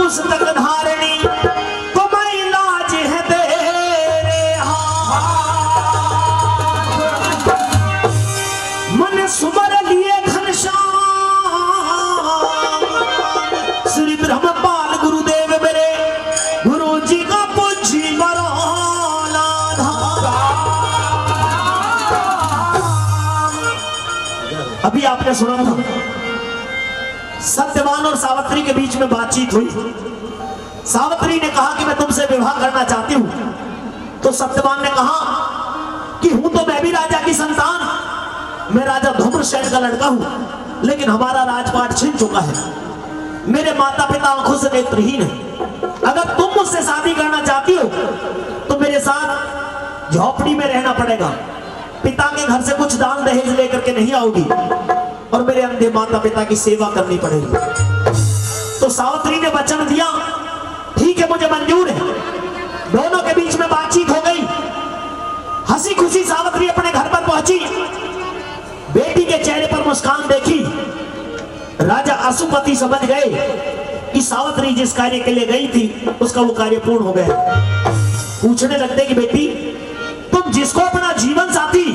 पुस्तक धारणी तुम्हें लाज है तेरे हाथ। मन सुमर लिए घनश्याम श्री ब्रह्मपाल गुरुदेव मेरे गुरु जी का पूछी बरौला धाम। अभी आपने सुना था सत्यवान और सावित्री के बीच में बातचीत हुई। सावित्री ने कहा कि मैं तुमसे विवाह करना चाहती हूं, तो सत्यवान ने कहा कि हूं तो मैं भी राजा की संतान, मैं राजा धूम्रसेन का लड़का हूं, लेकिन हमारा राजपाट छिन चुका है, मेरे माता पिता आंखों से नेत्रहीन है। अगर तुम मुझसे शादी करना चाहती हो तो मेरे साथ झोपड़ी में रहना पड़ेगा, पिता के घर से कुछ दान दहेज लेकर के नहीं आओगी, और मेरे अंधे माता पिता की सेवा करनी पड़ेगी। तो सावित्री ने वचन दिया, ठीक है मुझे मंजूर है। दोनों के बीच में बातचीत हो गई। हंसी खुशी सावित्री अपने घर पर पहुंची, बेटी के चेहरे पर मुस्कान देखी। राजा अशुपति समझ गए कि सावित्री जिस कार्य के लिए गई थी उसका वो कार्य पूर्ण हो गया। पूछने लगते कि बेटी तुम जिसको अपना जीवन साथी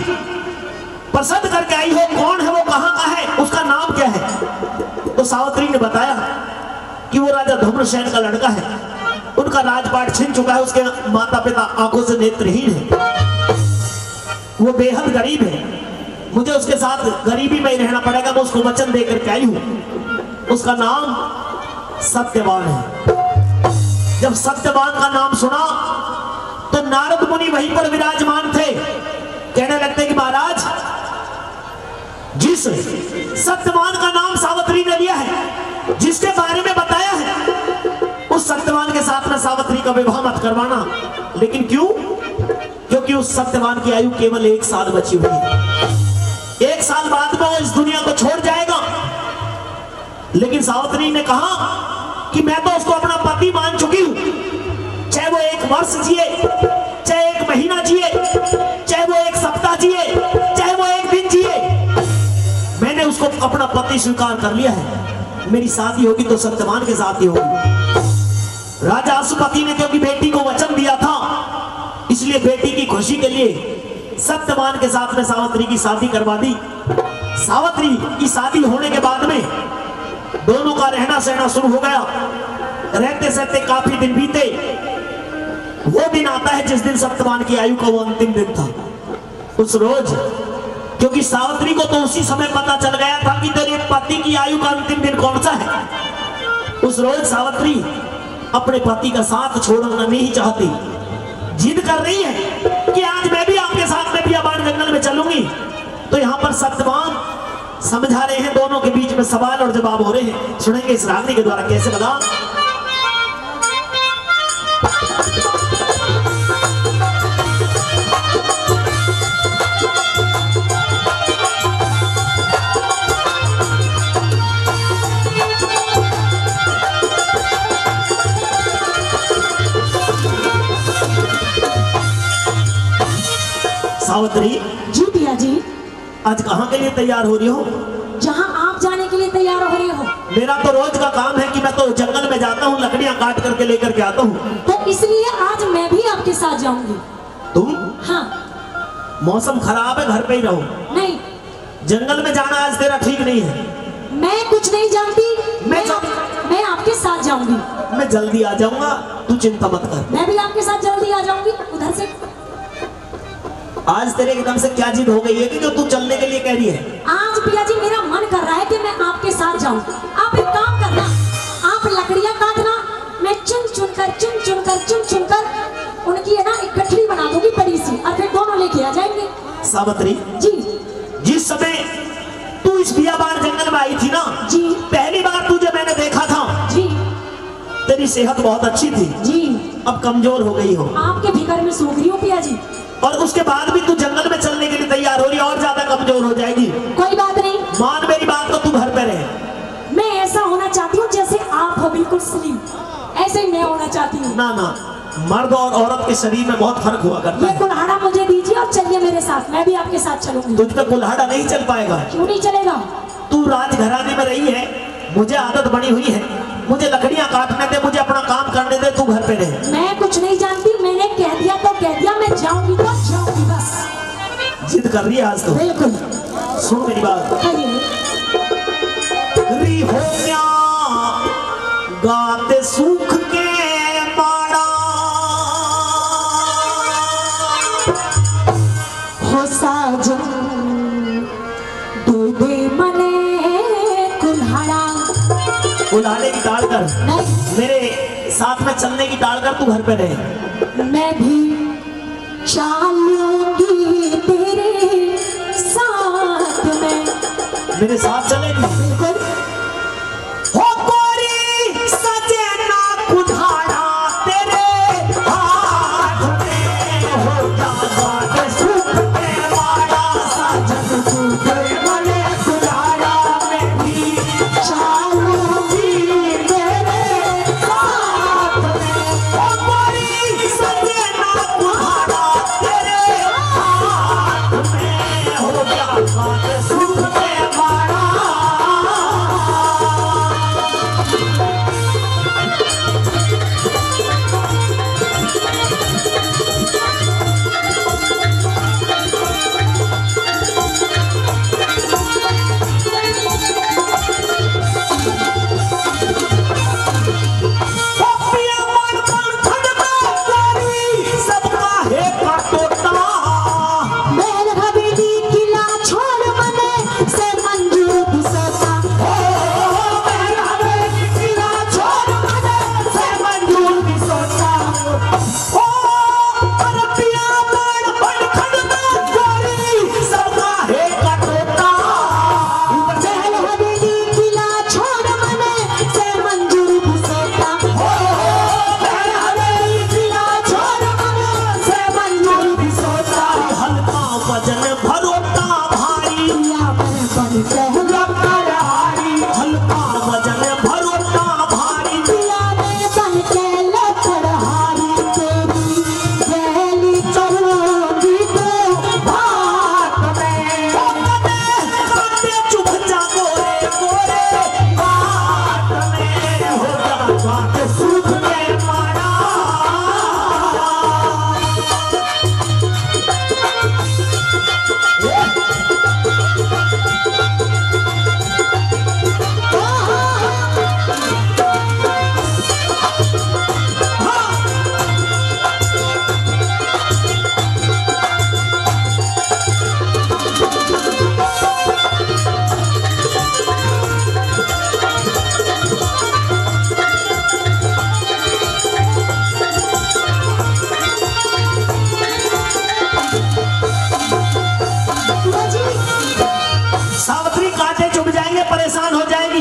पसंद करके आई हो कौन है, वो कहां का है, उसका नाम क्या है? तो सावित्री ने बताया कि वो राजा धूम्रसेन का लड़का है, उनका राजपाट छिन चुका है, उसके माता पिता आंखों से नेत्रहीन है, वो बेहद गरीब है, मुझे उसके साथ गरीबी में ही रहना पड़ेगा। मैं उसको वचन देकर के आई हूं, उसका नाम सत्यवान है। जब सत्यवान का नाम सुना तो नारद मुनि वहीं पर विराजमान थे। कहने लगते कि महाराज जिस सत्यवान का नाम सावित्री ने लिया है, जिसके बारे में बताया है, उस सत्यवान के साथ में सावित्री का विवाह मत करवाना। लेकिन क्यों? क्योंकि उस सत्यवान की आयु केवल 1 साल बची हुई है। 1 साल बाद में वो इस दुनिया को छोड़ जाएगा। लेकिन सावित्री ने कहा कि मैं तो उसको अपना पति मान चुकी हूं, चाहे वो 1 वर्ष जिए, चाहे 1 महीना जिए, चाहे वो 1 सप्ताह जिए, चाहे वो 1 दिन जिए, मैंने उसको अपना पति स्वीकार कर लिया है। मेरी शादी होगी तो सत्यवान के साथ ही होगी। राजा अशुपति ने क्योंकि बेटी को वचन दिया था, इसलिए बेटी की खुशी के लिए सत्यवान के साथ में सावित्री की शादी करवा दी। सावित्री की शादी होने के बाद में दोनों का रहना सहना शुरू हो गया। रहते सहते काफी दिन बीते। वो दिन आता है जिस दिन सत्यवान की आयु का वो अंतिम दिन था। उस रोज क्योंकि सावित्री को तो उसी समय पता चल गया था कि तेरे पति की आयु का अंतिम दिन कौन सा है, उस रोज सावित्री अपने पति का साथ छोड़ना नहीं चाहती। जिद कर रही है कि आज मैं भी आपके साथ में बियाबान जंगल में चलूंगी। तो यहाँ पर सत्यवान समझा रहे हैं, दोनों के बीच में सवाल और जवाब हो रहे हैं। सुनेंगे इस रागनी के द्वारा कैसे बता। सावित्री जी पिया जी, आज कहाँ के लिए तैयार हो रही हो? जहाँ आप जाने के लिए तैयार हो रहे हो। मेरा तो रोज का काम है कि मैं तो जंगल में जाता हूँ, लकड़ियाँ काट करके लेकर के आता हूँ। तो इसलिए आज मैं भी आपके साथ जाऊंगी। तुम? हाँ। मौसम खराब है, घर पे ही रहो। नहीं, जंगल में जाना आज तेरा ठीक नहीं है। मैं कुछ नहीं जानती। मैं आपके साथ जाऊंगी। मैं जल्दी आ जाऊंगा, तू चिंता मत कर। मैं भी आपके साथ जल्दी आ जाऊंगी। उधर से आज तेरे एकदम से क्या जिद हो गई है कि जो तू चलने के लिए कह रही है? आज पिया जी मेरा मन कर रहा है कि मैं आपके साथ जाऊं। आप एक काम करना, आप लकड़ियां काटना, मैं चुन चुन कर उनकी है ना एक गठरी बना दूंगी बड़ी सी, और फिर दोनों लेके आ जाएंगे। सावित्री जी, जिस समय तू इस बियाबान जंगल में आई थी ना जी, पहली बार तुझे मैंने देखा था जी, तेरी सेहत बहुत अच्छी थी जी। अब कमजोर हो गई हो। आपके फिक्र में सो गई हूँ पिया जी। और उसके बाद भी तू जंगल में चलने के लिए तैयार हो रही है, और ज्यादा कमजोर हो जाएगी। कोई बात नहीं, मान मेरी बात, तो तू घर पे रहे। मैं ऐसा होना चाहती हूँ जैसे आप हो, बिल्कुल स्लिम, ऐसे ही मैं होना चाहती हूँ। ना ना, मर्द और औरत के शरीर में बहुत फर्क हुआ करता है। ये कुल्हाड़ा मुझे दीजिए और चलिए मेरे साथ, मैं भी आपके साथ चलूंगी। तुझ पे कुल्हाड़ा नहीं चल पाएगा। क्यों नहीं चलेगा? तू राजघराने में रही है, मुझे आदत बनी हुई है, मुझे लकड़ियां काटने दे, मुझे अपना काम करने दे, तू घर पे रहे। मैं कुछ नहीं जानती, मैंने कह दिया तो कह दिया, मैं जाऊंगी तो जाऊंगी बस। जिद कर रही है आज तो। बिल्कुल। सुन मेरी बात। री हो गया गाते सूख के माड़ा, हो साजन दे दे मने कुल्हाड़ा। कुल्हाड़े की डाल कर, नहीं, मेरे साथ में चलने की डाल कर, तू घर पे रहे। मैं भी चलूंगी तेरे साथ में। मेरे साथ चलेगी? बिल्कुल। हो गोरी सजना कुल्हाड़ा तेरे हाथ में, हो जागा सूख के माड़ा, साजन सूख मने कुल्हाड़ा, मैं भी चलूंगी तेरे साथ में। हो गोरी सजना कुल्हाड़ा तेरे हाथ में, हो जागा सूख के माड़ा। परेशान हो जाएगी।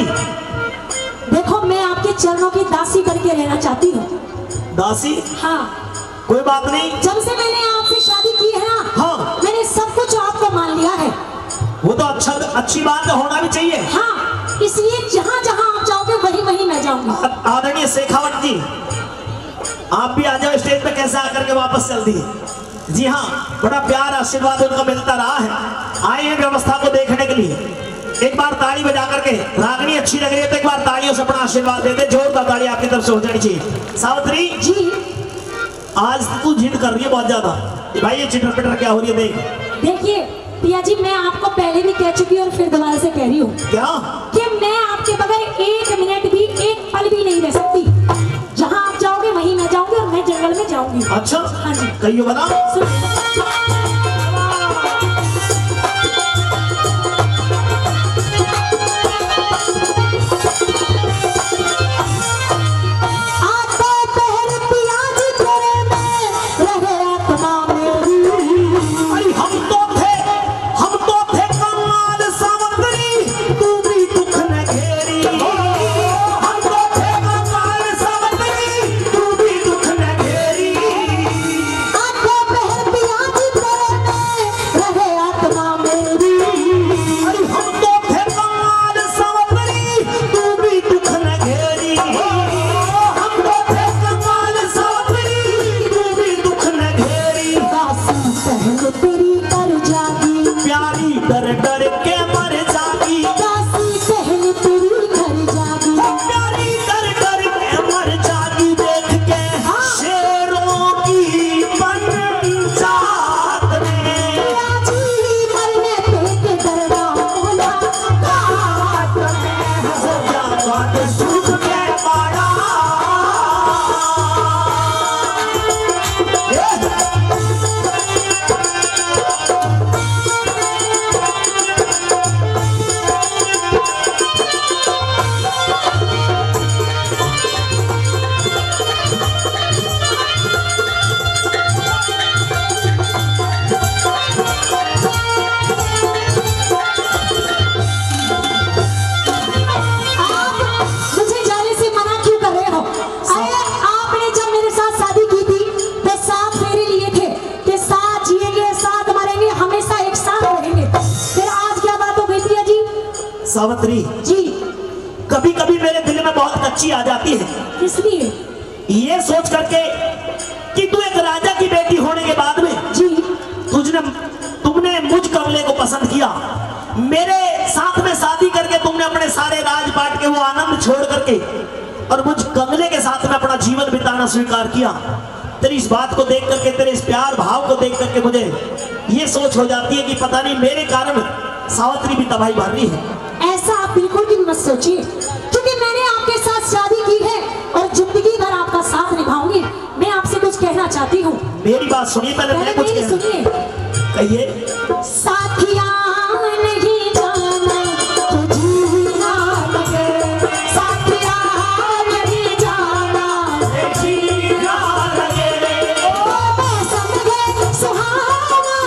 देखो मैं आपके चरणों की दासी बन के रहना चाहती हूँ। दासी? हाँ। कोई बात नहीं। जब से मैंने आपसे शादी की है ना, हाँ, मैंने सब कुछ आपको मान लिया है। वो तो अच्छी बात है, होना भी चाहिए। हाँ, इसलिए जहाँ जहाँ आप जाओगे वहीं वहीं मैं जाऊंगी। आदरणीय शेखावत जी, आप भी आ जाओ स्टेज पे, कैसे आकर के वापस चल दिए। जी हाँ, बड़ा प्यार आशीर्वाद उनका मिलता रहा है। आए हैं व्यवस्था को देखने के लिए। एक बार ताली बजा करके, रागनी अच्छी लग रही है तो एक बार तालियों से अपना आशीर्वाद देते। जोरदार ताली आपकी तरफ से हो जानी चाहिए। सावित्री जी, आज तू जिद कर रही है बहुत ज्यादा। भाई ये चिटर पिटर क्या हो रही है देख। देखिए पिया जी, मैं आपको पहले भी कह चुकी हूँ और फिर दोबारा से कह रही हूँ क्या कि मैं आपके बगैर एक मिनट भी, एक पल भी नहीं रह सकती। जहाँ आप जाओगे वहीं मैं जाऊंगी और मैं जंगल में जाऊंगी। अच्छा, हाँ जी, कहियो बता। सूख के पाड़ा मुझे जाने से मना क्यों कर रहे हो? अरे आपने जब मेरे साथ शादी की थी तो 7 फेरे लिए थे कि साथ जिएंगे, साथ मरेंगे, हमेशा एक साथ रहेंगे। फिर आज क्या बात हो गई प्रिया जी? सावित्री जी कभी कभी मेरे दिल में बहुत कच्ची आ जाती है, इसलिए ये सोच करके कि तू एक राजा की बेटी होने के बाद में जी तुमने मुझ कमले को पसंद किया, मेरे साथ में शादी करके तुमने अपने सारे राजपाट के वो आनंद छोड़ करके और मुझ कमले के साथ में अपना जीवन बिताना स्वीकार किया। तेरी इस बात को देख करके, तेरे इस प्यार भाव को देख करके मुझे ये सोच हो जाती है कि पता नहीं मेरे कारण सावित्री भी तबाही भर रही है। ऐसा आप बिल्कुल भी मत सोचिए, क्योंकि मैंने आपके साथ शादी की है और जिंदगी भर आपका साथ निभाऊंगी। मैं आपसे कुछ कहना चाहती हूँ। मेरी बात सुनिए, पहले मैं कुछ मेरी सुनिए। कहिए। साथिया नहीं जाना तो जीना लगे, साथिया नहीं जाना तो जीना लगे। ओ मौसम है सुहाना,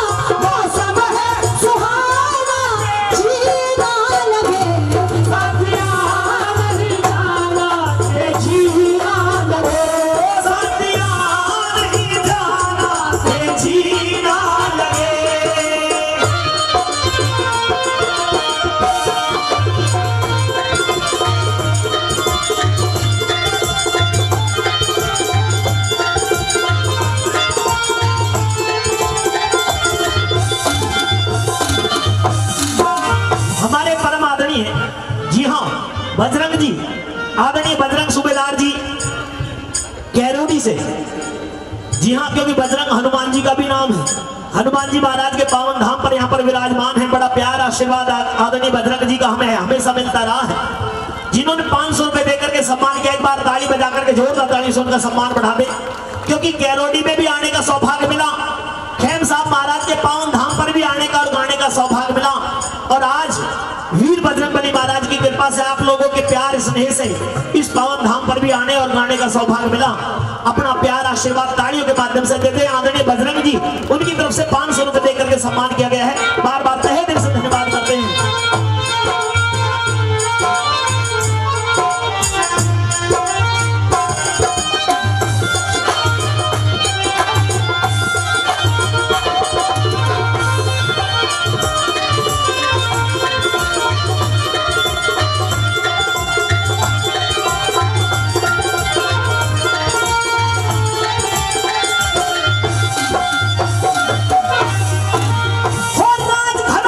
मौसम है सुहाना, जीना लगे, साथिया नहीं जाना तो जीना लगे, साथिया नहीं जाना ये जीना लगे। हमारे परम आदरणीय, जी हाँ, बजरंग जी, आदरणीय बजरंग सूबेदार जी कैरोडी से, जी हाँ, क्योंकि बजरंग हनुमान जी का भी नाम है। हनुमान जी महाराज के पावन धाम पर यहाँ पर विराजमान है। बड़ा प्यार आशीर्वाद आदरणीय बजरंग जी का हमें हमेशा मिलता रहा है, जिन्होंने 500 रुपए देकर के सम्मान किया। एक बार ताली बजा करके जोरदार ताली से उनका सम्मान बढ़ा दे, क्योंकि कैरोडी में भी आने का सौभाग्य मिला, खेम साहब महाराज के पावन धाम पर भी आने का और गाने का सौभाग्य मिला, और आज वीर बजरंगबली महाराज की कृपा से आप लोगों के प्यार स्नेह से इस पावन धाम पर भी आने और गाने का सौभाग्य मिला। अपना प्यार आशीर्वाद तालियों के माध्यम से देते हैं आदरणीय बजरंग जी, उनकी तरफ से 500 रुपए देकर के सम्मान किया गया है। बार बार तहे दिल से धन्यवाद करते हैं। हो राजघर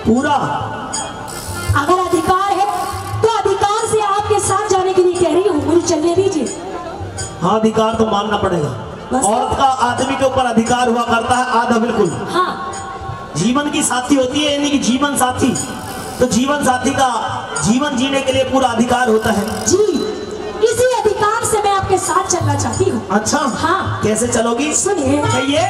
पूरा। अगर अधिकार है तो अधिकार से आपके साथ जाने के लिए कह रही हूँ, मुझे चलने दीजिए। हाँ, अधिकार तो मानना पड़ेगा। बस। औरत का आदमी के ऊपर अधिकार हुआ करता है आधा बिल्कुल। हाँ, जीवन की साथी होती है, यानी कि जीवन साथी, तो जीवन साथी का जीवन जीने के लिए पूरा अधिकार होता है। जी, इसी अधिकार से मैं आपके साथ चलना चाहती हूँ। अच्छा, हाँ। कैसे चलोगी? सुनिए। कहिए।